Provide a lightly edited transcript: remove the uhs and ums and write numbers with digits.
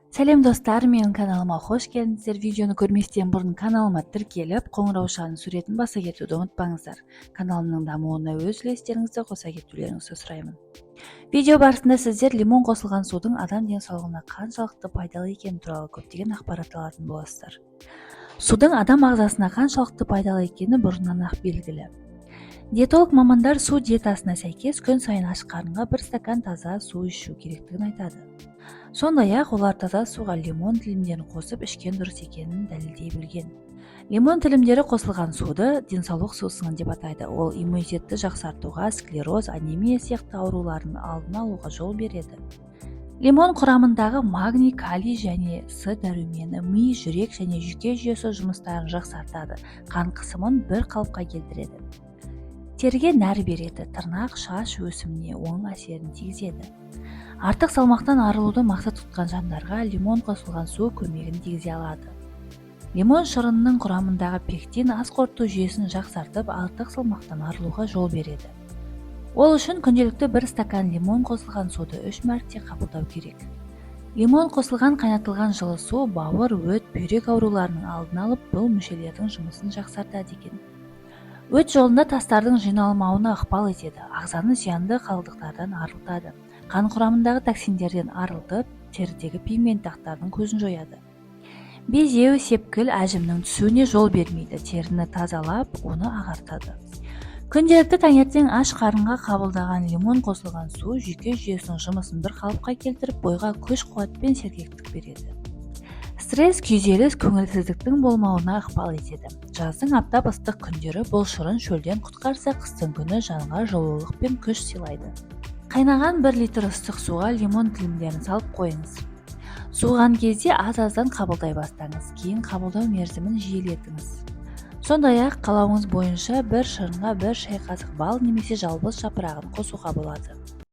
Сәлем достар, менің каналыма қош келдіңіздер. Видеоны көрместен бұрын каналыма тіркеліп, қоңырау шағын суретін баса кетуді ұмытпаңыздар. Каналымның дамуына өз үлестеріңізді қоса кетулеріңізді сұраймын. Видео барысында сіздер лимон қосылған судың адам денсаулығына қаншалықты пайдалы екені туралы көптеген ақпарат алатын боласыздар. Судың адам ағзасына қаншалықты пайдалы екені бұрыннан ақ белгілі. Диетолог мамандар су диетасына сәйкес күн сайын аш қарынға 1 стакан таза су ішу керектігін айтады. Сондай-ақ олар таза суға лимон тілімдерін қосып ішкен дұрыс екенін дәлелдей білген. Лимон тілімдері қосылған суды денсаулық сусыны деп атайды. Ол иммунитетті жақсартуға, склероз, анемия сияқты аурулардың алдын алуға жол береді. Лимон құрамындағы магний, калий және С дәрумені ми, жүрек және жүйке жүйесі жұмыстарын жақсартады, қан қысымын бір қалыпқа келтіреді. Теріге нәр береді, тырнақ, шаш өсіміне оң әсерін тигізеді. Артық салмақтан арылуды мақсат тұтқан жандарға лимон қосылған су көмегін тигізе алады. Лимон шырынының құрамындағы пектин ас қорыту жүйесін жақсартып, артық салмақтан арылуға жол береді. Ол үшін күнделікті 1 стакан лимон қосылған суды 3 мәрте қабылдау керек. Лимон қосылған қайнатылған жылы су бауыр, өт, бүйрек ауруларының алдын алып, бұл мүшелердің жұмысын жақсартады екен. Өт жолында тастардың жиналмауына ықпал етеді, ағзаны зиянды қалдықтардан арылтады. Қан құрамындағы токсиндерден арылтып, терідегі пигменттақтардың көзін жояды. Безеу, сепкіл, әжімнің түсуіне жол бермейді, теріні тазалап, оны ағартады. Күнделікті таңертең аш қарынға қабылдаған лимон қосылған су жүйке жүйесінің жұмысын бір қалыпқа келтіріп, бойға күш-қуат пен сергектік береді. Стресс, күйзеліс, көңілсіздіктің болмауына ықпал етеді. Жаздың аптап ыстық күндері бұл шырын шөлден құтқарса, қыстың күні жанға жылулық пен күш сыйлайды. Қайнаған 1 литр ыстық суға лимон тілімдерін салып қойыңыз. Суыған кезде аз-аздан қабылдай бастаңыз, кейін қабылдау мерзімін жиілетіңіз. Сондай-ақ қалауыңыз бойынша 1 шырынға 1 шай қасық бал немесе жалбыз жапырағын қосуға болады.